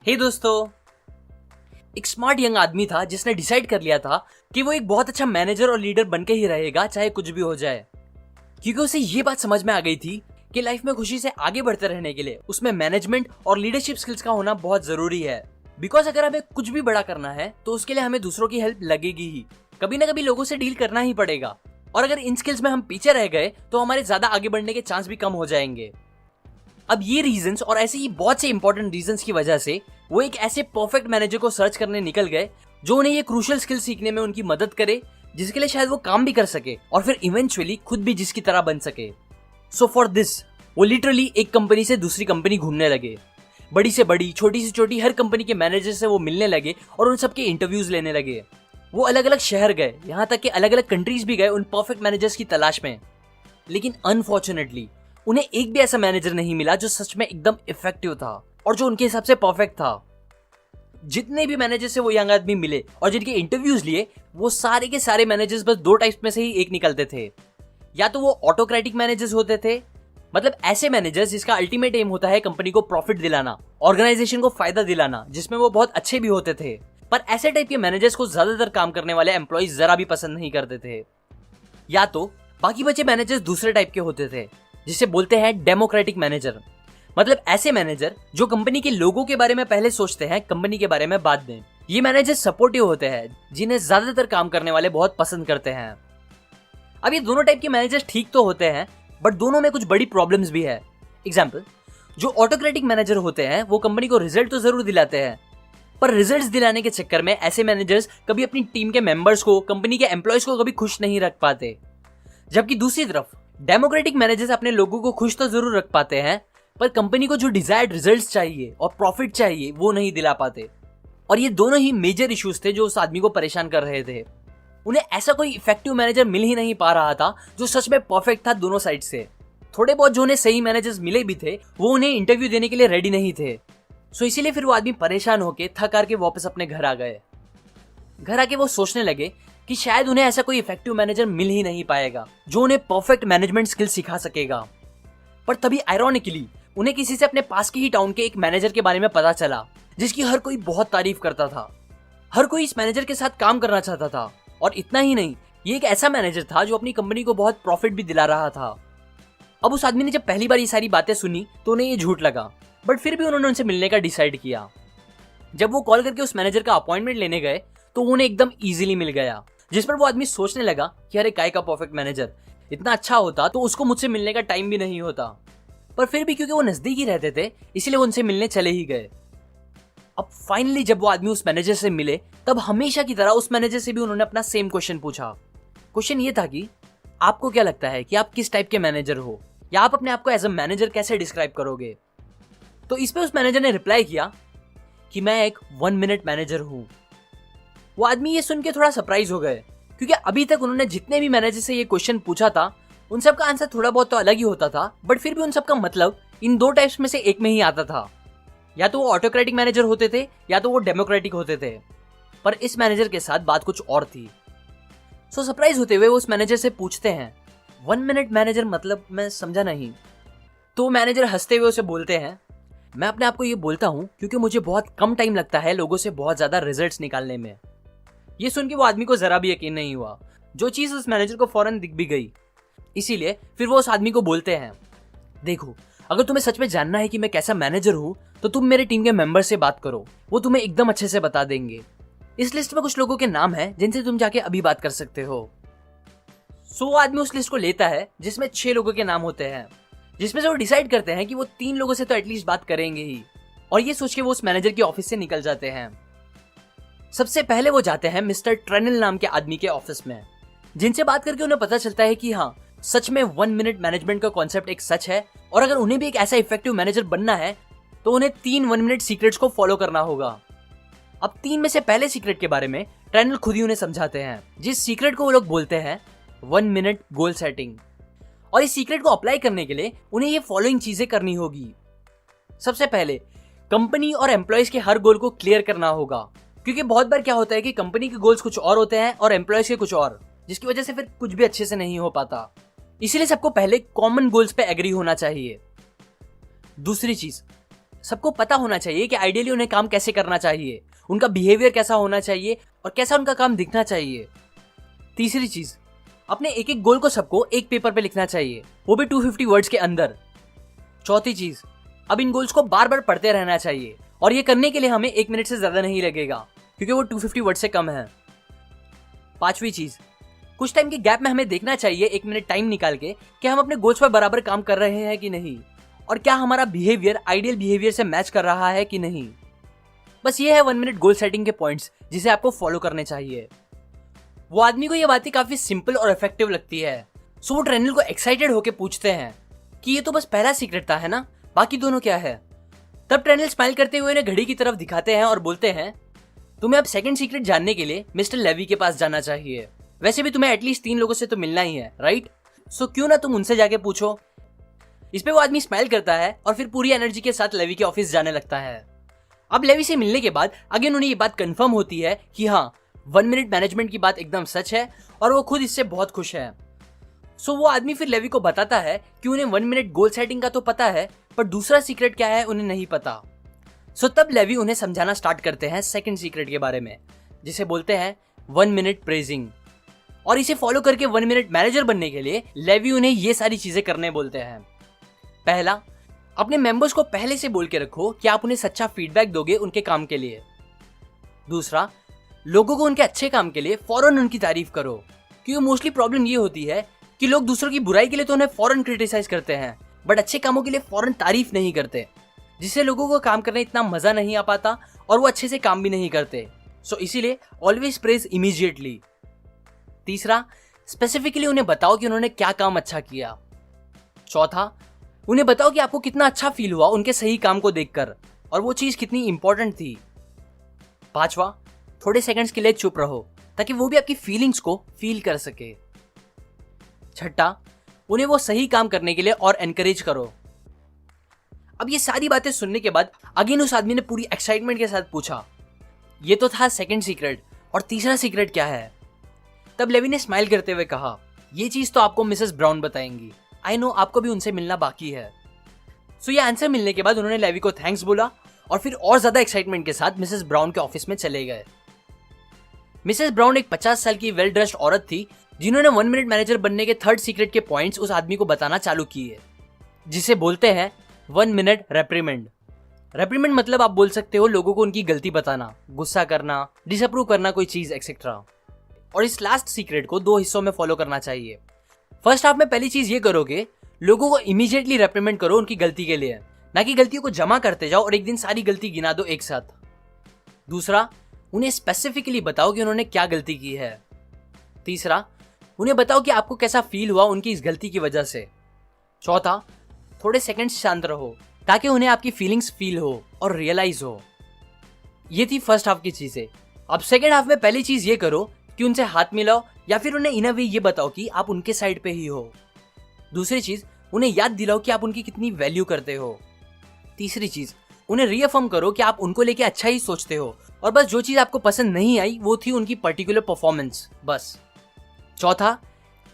हे दोस्तों, एक smart young आदमी था जिसने डिसाइड कर लिया था कि वो एक बहुत अच्छा मैनेजर और लीडर बनके ही रहेगा, चाहे कुछ भी हो जाए। क्योंकि उसे ये बात समझ में आ गई थी कि लाइफ में खुशी से आगे बढ़ते रहने के लिए उसमें मैनेजमेंट और लीडरशिप स्किल्स का होना बहुत जरूरी है। बिकॉज अगर हमें कुछ भी बड़ा करना है तो उसके लिए हमें दूसरों की हेल्प लगेगी ही, कभी ना कभी लोगों से डील करना ही पड़ेगा। और अगर इन स्किल्स में हम पीछे रह गए तो हमारे ज्यादा आगे बढ़ने के चांस भी कम हो जाएंगे। अब ये रीजंस और ऐसे ही बहुत से इंपॉर्टेंट रीजंस की वजह से वो एक ऐसे परफेक्ट मैनेजर को सर्च करने निकल गए जो उन्हें ये क्रूशियल स्किल सीखने में उनकी मदद करे, जिसके लिए शायद वो काम भी कर सके और फिर इवेंचुअली खुद भी जिसकी तरह बन सके। सो फॉर दिस वो लिटरली एक कंपनी से दूसरी कंपनी घूमने लगे। बड़ी से बड़ी, छोटी से छोटी हर कंपनी के मैनेजर से वो मिलने लगे और उन सबके इंटरव्यूज लेने लगे। वो अलग अलग शहर गए, यहाँ तक कि अलग अलग कंट्रीज भी गए उन परफेक्ट मैनेजर्स की तलाश में। लेकिन अनफॉर्चुनेटली उन्हें एक भी ऐसा मैनेजर नहीं मिला जो सच में एकदम इफेक्टिव था और जो उनके हिसाब से परफेक्ट था। जितने भी मैनेजर से वो यंग आदमी मिले और जिनके इंटरव्यूज लिए, वो सारे के सारे मैनेजर्स बस दो टाइप्स में से ही एक निकलते थे। या तो वो ऑटोक्रेटिक मैनेजर्स होते थे, मतलब ऐसे मैनेजर्स जिसका अल्टीमेट एम होता है कंपनी को प्रॉफिट दिलाना, ऑर्गेनाइजेशन को फायदा दिलाना, जिसमें वो बहुत अच्छे भी होते थे। पर ऐसे टाइप के मैनेजर्स को ज्यादातर काम करने वाले एम्प्लॉइज जरा भी पसंद नहीं करते थे। या तो बाकी बचे मैनेजर्स दूसरे टाइप के होते थे, जिसे बोलते हैं डेमोक्रेटिक मैनेजर। मतलब ऐसे मैनेजर जो कंपनी के लोगों के बारे में पहले सोचते हैं, कंपनी के बारे में बाद में। ये मैनेजर सपोर्टिव होते हैं, जिन्हें ज्यादातर काम करने वाले बहुत पसंद करते हैं। अब ये दोनों टाइप के मैनेजर्स ठीक तो होते हैं, बट दोनों में कुछ बड़ी प्रॉब्लम्स भी है। एग्जाम्पल, जो ऑटोक्रेटिक मैनेजर होते हैं वो कंपनी को रिजल्ट तो जरूर दिलाते हैं, पर रिजल्ट्स दिलाने के चक्कर में ऐसे मैनेजर्स कभी अपनी टीम के मेंबर्स को, कंपनी के एम्प्लॉयज को कभी खुश नहीं रख पाते। जबकि दूसरी तरफ डेमोक्रेटिक मैनेजर्स अपने लोगों को खुश तो जरूर रख पाते हैं, पर कंपनी को जो डिजायर्ड रिजल्ट्स चाहिए और प्रॉफिट चाहिए वो नहीं दिला पाते। और ये दोनों ही मेजर इश्यूज थे जो उस आदमी को परेशान कर रहे थे। उन्हें ऐसा कोई इफेक्टिव मैनेजर मिल ही नहीं पा रहा था जो सच में परफेक्ट था दोनों साइड से। थोड़े बहुत जो उन्हें सही मैनेजर्स मिले भी थे वो उन्हें इंटरव्यू देने के लिए रेडी नहीं थे। सो इसीलिए फिर वो आदमी परेशान होके थक हार के वापस अपने घर आ गए। घर आके वो सोचने लगे कि शायद उन्हें ऐसा कोई इफेक्टिव मैनेजर मिल ही नहीं पाएगा जो उन्हें परफेक्ट मैनेजमेंट स्किल सिखा सकेगा। पर तभी आयरॉनिकली उन्हें किसी से अपने पास के ही टाउन के एक मैनेजर के बारे में पता चला, जिसकी हर कोई बहुत तारीफ करता था। हर कोई इस मैनेजर के साथ काम करना चाहता था। और इतना ही नहीं, ये एक ऐसा मैनेजर था जो अपनी कंपनी को बहुत प्रॉफिट भी दिला रहा था। अब उस आदमी ने जब पहली बार ये सारी बातें सुनी तो उन्हें ये झूठ लगा, बट फिर भी उन्होंने उनसे मिलने का डिसाइड किया। जब वो कॉल करके उस मैनेजर का अपॉइंटमेंट लेने गए तो उन्हें एकदम इजीली मिल गया, जिस पर वो आदमी सोचने लगा कि अरे काय का परफेक्ट मैनेजर, इतना अच्छा होता तो उसको मुझसे मिलने का टाइम भी नहीं होता। पर फिर भी क्योंकि वो नजदीक ही रहते थे इसलिए वो उनसे मिलने चले ही गए। अब फाइनली जब वो आदमी उस मैनेजर से मिले तब हमेशा की तरह उस मैनेजर से भी उन्होंने अपना सेम क्वेश्चन पूछा। क्वेश्चन ये था कि आपको क्या लगता है कि आप किस टाइप के मैनेजर हो, या आप अपने आप को एज अ मैनेजर कैसे डिस्क्राइब करोगे। तो इस पे उस मैनेजर ने रिप्लाई किया कि मैं एक 1 मिनट मैनेजर हूं। वो आदमी ये सुन के थोड़ा सरप्राइज हो गए, क्योंकि अभी तक उन्होंने जितने भी मैनेजर से ये क्वेश्चन पूछा था उन सब का आंसर थोड़ा बहुत तो अलग ही होता था, बट फिर भी उन सब का मतलब इन दो टाइप्स में से एक में ही आता था। या तो वो ऑटोक्रेटिक मैनेजर होते थे या तो वो डेमोक्रेटिक होते थे। पर इस मैनेजर के साथ बात कुछ और थी। सो सरप्राइज होते हुए वो उस मैनेजर से पूछते हैं 1 मिनट मैनेजर मतलब, मैं समझा नहीं। तो मैनेजर हंसते हुए उसे बोलते हैं, मैं अपने आप को ये बोलता हूँ क्योंकि मुझे बहुत कम टाइम लगता है लोगों से बहुत ज्यादा रिजल्ट्स निकालने में। ये सुन के वो आदमी को जरा भी यकीन नहीं हुआ, जो चीज उस मैनेजर को फौरन दिख भी गई। इसीलिए फिर वो उस आदमी को बोलते हैं, देखो अगर तुम्हें सच में जानना है कि मैं कैसा मैनेजर हूँ तो तुम मेरे टीम के मेंबर से बात करो, वो तुम्हें एकदम अच्छे से बता देंगे। इस लिस्ट में कुछ लोगों के नाम हैं जिनसे तुम जाके अभी बात कर सकते हो। सो वो आदमी उस लिस्ट को लेता है जिसमें 6 लोगों के नाम होते हैं, जिसमें से वो डिसाइड करते हैं कि वो 3 लोगों से तो एटलीस्ट बात करेंगे ही। और ये सोच के वो उस मैनेजर के ऑफिस से निकल जाते हैं। सबसे पहले वो जाते हैं मिस्टर ट्रेनल नाम के आदमी के ऑफिस में, जिनसे बात करके उन्हें पता चलता है कि हाँ, सच में 1 मिनट मैनेजमेंट का कॉन्सेप्ट एक सच है, और अगर उन्हें भी एक ऐसा इफेक्टिव मैनेजर बनना है तो उन्हें 3 1 मिनट सीक्रेट्स को फॉलो करना होगा। अब 3 में से पहले सीक्रेट के बारे में ट्रेनल खुद ही उन्हें समझाते हैं, जिस सीक्रेट को वो लोग बोलते हैं 1 मिनट गोल सेटिंग। और इस सीक्रेट को अप्लाई करने के लिए उन्हें ये फॉलोइंग चीजें करनी होगी। सबसे पहले कंपनी और एम्प्लॉयज के हर गोल को क्लियर करना होगा, क्योंकि बहुत बार क्या होता है कि कंपनी के गोल्स कुछ और होते हैं और एम्प्लॉयज के कुछ और, जिसकी वजह से फिर कुछ भी अच्छे से नहीं हो पाता। इसीलिए सबको पहले कॉमन गोल्स पे एग्री होना चाहिए। दूसरी चीज, सबको पता होना चाहिए कि आइडियली उन्हें काम कैसे करना चाहिए, उनका बिहेवियर कैसा होना चाहिए और कैसा उनका काम दिखना चाहिए। तीसरी चीज, अपने एक एक गोल को सबको एक पेपर पे लिखना चाहिए, वो भी 250 वर्ड्स के अंदर। चौथी चीज, अब इन गोल्स को बार बार पढ़ते रहना चाहिए और ये करने के लिए हमें 1 मिनट से ज्यादा नहीं लगेगा क्योंकि वो 250 वर्ड से कम है। पांचवी चीज, कुछ टाइम के गैप में हमें देखना चाहिए 1 मिनट टाइम निकाल के कि हम अपने गोल्स पर बराबर काम कर रहे हैं कि नहीं और क्या हमारा बिहेवियर आइडियल बिहेवियर से मैच कर रहा है कि नहीं। बस ये है 1 मिनट गोल सेटिंग के पॉइंट्स जिसे आपको फॉलो करने चाहिए। वो आदमी को ये बातें काफी सिंपल और इफेक्टिव लगती है, सो वो ट्रेनल को एक्साइटेड होकर पूछते हैं कि ये तो बस पहला सीक्रेट था, है ना, बाकी दोनों क्या है। तब ट्रेनल स्माइल करते हुए उन्हें घड़ी की तरफ दिखाते हैं और बोलते हैं, तुम्हें अब सेकंड सीक्रेट जानने के लिए मिस्टर लेवी के पास जाना चाहिए। वैसे भी तुम्हें एटलीस्ट 3 लोगों से तो मिलना ही है, राइट? सो क्यों ना तुम उनसे जाके पूछो। इस पे वो आदमी स्माइल करता है और फिर पूरी एनर्जी के साथ लेवी के ऑफिस जाने लगता है। अब लेवी से मिलने के बाद अगेन उन्हें ये बात कंफर्म होती है कि हाँ, 1 मिनट मैनेजमेंट की बात एकदम सच है और वो खुद इससे बहुत खुश है। सो वो आदमी फिर लेवी को बताता है कि उन्हें 1 मिनट गोल सेटिंग का तो पता है, पर दूसरा सीक्रेट क्या है उन्हें नहीं पता। सो तब लेवी उन्हें समझाना स्टार्ट करते हैं सेकंड सीक्रेट के बारे में, जिसे बोलते हैं 1 मिनट प्रेजिंग। और इसे फॉलो करके 1 मिनट मैनेजर बनने के लिए लेवी उन्हें ये सारी चीजें करने बोलते हैं। पहला, अपने मेंबर्स को पहले से बोल के रखो कि आप उन्हें सच्चा फीडबैक दोगे उनके काम के लिए। दूसरा, लोगों को उनके अच्छे काम के लिए फौरन उनकी तारीफ करो, क्योंकि मोस्टली प्रॉब्लम ये होती है कि लोग दूसरों की बुराई के लिए तो उन्हें फौरन क्रिटिसाइज करते हैं, बट अच्छे कामों के लिए फौरन तारीफ नहीं करते, जिससे लोगों को काम करने इतना मजा नहीं आ पाता और वो अच्छे से काम भी नहीं करते। सो इसीलिए ऑलवेज प्रेज इमीडिएटली। तीसरा, स्पेसिफिकली उन्हें बताओ कि उन्होंने क्या काम अच्छा किया। चौथा, उन्हें बताओ कि आपको कितना अच्छा फील हुआ उनके सही काम को देखकर और वो चीज कितनी इंपॉर्टेंट थी। पांचवा, थोड़े सेकंड्स के लिए चुप रहो ताकि वो भी आपकी फीलिंग्स को फील कर सके। छठा, उन्हें वो सही काम करने के लिए और एनकरेज करो। अब ये सारी बातें सुनने के बाद अगेन उस आदमी ने पूरी एक्साइटमेंट के साथ पूछा, ये तो था सेकंड सीक्रेट, और तीसरा सीक्रेट क्या है? तब लेवी ने स्माइल करते हुए कहा, ये चीज तो आपको मिसेस ब्राउन बताएंगी। आई नो आपको भी उनसे मिलना बाकी है। सो ये आंसर मिलने के बाद उन्होंने लेवी को थैंक्स बोला और फिर और ज्यादा एक्साइटमेंट के साथ मिसेस ब्राउन के ऑफिस में चले गए। मिसेस ब्राउन एक 50 साल की वेल ड्रेस्ड औरत थी जिन्होंने 1 मिनट मैनेजर बनने के थर्ड सीक्रेट के पॉइंट्स उस आदमी को बताना चालू किए, जिसे बोलते हैं 1 मिनट रेप्रीमेंड। रेप्रीमेंड मतलब आप बोल सकते हो लोगों को उनकी गलती बताना, गुस्सा करना, डिसअप्रूव करना कोई चीज एक्सेट्रा। और इस लास्ट सीक्रेट को 2 हिस्सों में फॉलो करना चाहिए। फर्स्ट हाफ में पहली चीज ये करोगे, लोगों को इमीडिएटली रेप्रीमेंड करो उनकी गलती के लिए, ना कि गलतियों को जमा करते जाओ और एक दिन सारी गलती गिना दो एक साथ। दूसरा, उन्हें स्पेसिफिकली बताओ कि उन्होंने क्या गलती की है। तीसरा, उन्हें बताओ कि आपको कैसा फील हुआ उनकी इस गलती की वजह से। चौथा, थोड़े सेकंड्स शांत रहो ताकि उन्हें आपकी फीलिंग्स फील हो और रियलाइज हो। ये थी फर्स्ट हाफ की चीजें। अब सेकंड हाफ में पहली चीज ये करो कि उनसे हाथ मिलाओ या फिर उन्हें इन अ वे ये बताओ कि आप उनके साइड पे ही हो। दूसरी चीज, उन्हें याद दिलाओ कि आप उनकी कितनी वैल्यू करते हो। तीसरी चीज, उन्हें रीअफर्म करो कि आप उनको लेके अच्छा ही सोचते हो और बस जो चीज आपको पसंद नहीं आई वो थी उनकी पर्टिकुलर परफॉर्मेंस, बस। चौथा,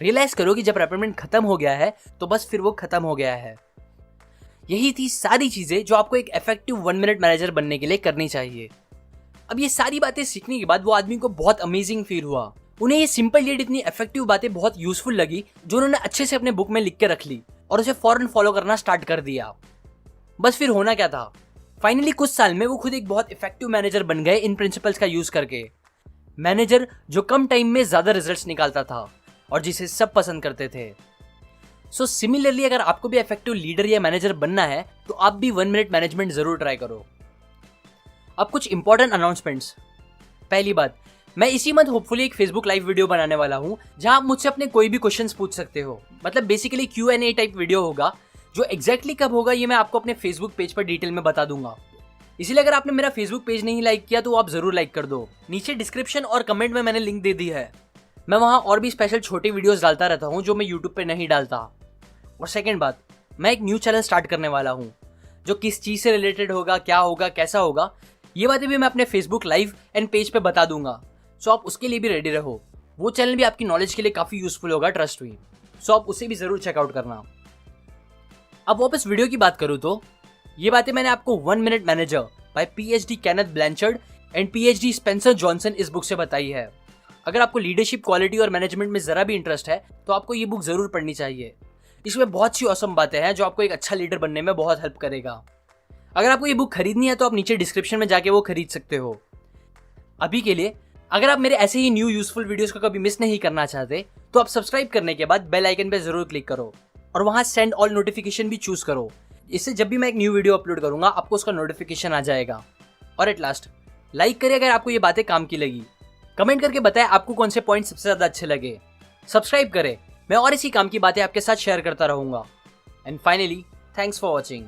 रियलाइज करो कि जब रेप्रीमेंड खत्म हो गया है तो बस फिर वो खत्म हो गया है। यही थी सारी चीजें जो आपको एक इफेक्टिव 1 मिनट मैनेजर बनने के लिए करनी चाहिए। अब ये सारी बातें सीखने के बाद वो आदमी को बहुत अमेजिंग फील हुआ। उन्हें ये सिंपल येट इतनी इफेक्टिव बातें बहुत यूजफुल लगी जो उन्होंने अच्छे से अपने बुक में लिख के रख ली और उसे फौरन फॉलो करना स्टार्ट कर दिया। बस फिर होना क्या था, फाइनली कुछ साल में वो खुद एक बहुत इफेक्टिव मैनेजर बन गए इन प्रिंसिपल्स का यूज करके। मैनेजर जो कम टाइम में ज्यादा रिजल्ट्स निकालता था और जिसे सब पसंद करते थे। सो सिमिलरली अगर आपको भी इफेक्टिव लीडर या मैनेजर बनना है तो आप भी 1 मिनट मैनेजमेंट जरूर ट्राई करो। अब कुछ इंपॉर्टेंट अनाउंसमेंट्स। पहली बात, मैं इसी मंथ होपफुली एक फेसबुक लाइव वीडियो बनाने वाला हूं जहां आप मुझसे अपने कोई भी क्वेश्चंस पूछ सकते हो। मतलब बेसिकली Q&A टाइप वीडियो होगा, जो एग्जैक्टली कब होगा ये मैं आपको अपने फेसबुक पेज पर डिटेल में बता दूंगा। इसलिए अगर आपने मेरा फेसबुक पेज नहीं लाइक किया तो आप जरूर लाइक कर दो। नीचे डिस्क्रिप्शन और कमेंट में मैंने लिंक दे दी है। मैं वहां और भी स्पेशल छोटे वीडियोस डालता रहता हूं जो मैं यूट्यूब पे नहीं डालता। और सेकंड बात, मैं एक न्यू चैनल स्टार्ट करने वाला हूं जो किस चीज से रिलेटेड होगा, क्या होगा, कैसा होगा, ये बातें भी मैं अपने फेसबुक लाइव एंड पेज पे बता दूंगा। सो आप उसके लिए भी रेडी रहो। वो चैनल भी आपकी नॉलेज के लिए काफी यूजफुल होगा, ट्रस्ट मी। सो आप उसे भी जरूर चेकआउट करना। अब वापस वीडियो की बात करूँ तो ये बातें मैंने आपको 1 minute manager by PhD Kenneth Blanchard and PhD Spencer Johnson इस बुक से बताई है। अगर आपको लीडरशिप क्वालिटी और मैनेजमेंट में जरा भी इंटरेस्ट है तो आपको ये बुक जरूर पढ़नी चाहिए। इसमें बहुत सी औसम बातें हैं जो आपको एक अच्छा लीडर बनने में बहुत हेल्प करेगा। अगर आपको ये बुक खरीदनी है तो आप नीचे डिस्क्रिप्शन में जाके वो खरीद सकते हो। अभी के लिए अगर आप मेरे ऐसे ही न्यू यूजफुल वीडियोस को कभी मिस नहीं करना चाहते तो आप सब्सक्राइब करने के बाद बेल आइकन पे जरूर क्लिक करो और वहां सेंड ऑल नोटिफिकेशन भी चूज करो। इससे जब भी मैं एक न्यू वीडियो अपलोड करूंगा आपको उसका नोटिफिकेशन आ जाएगा। और एट लास्ट लाइक करिए अगर आपको ये बातें काम की लगी। कमेंट करके बताएं आपको कौन से पॉइंट सबसे ज्यादा अच्छे लगे। सब्सक्राइब करें, मैं और इसी काम की बातें आपके साथ शेयर करता रहूंगा। And finally thanks for watching.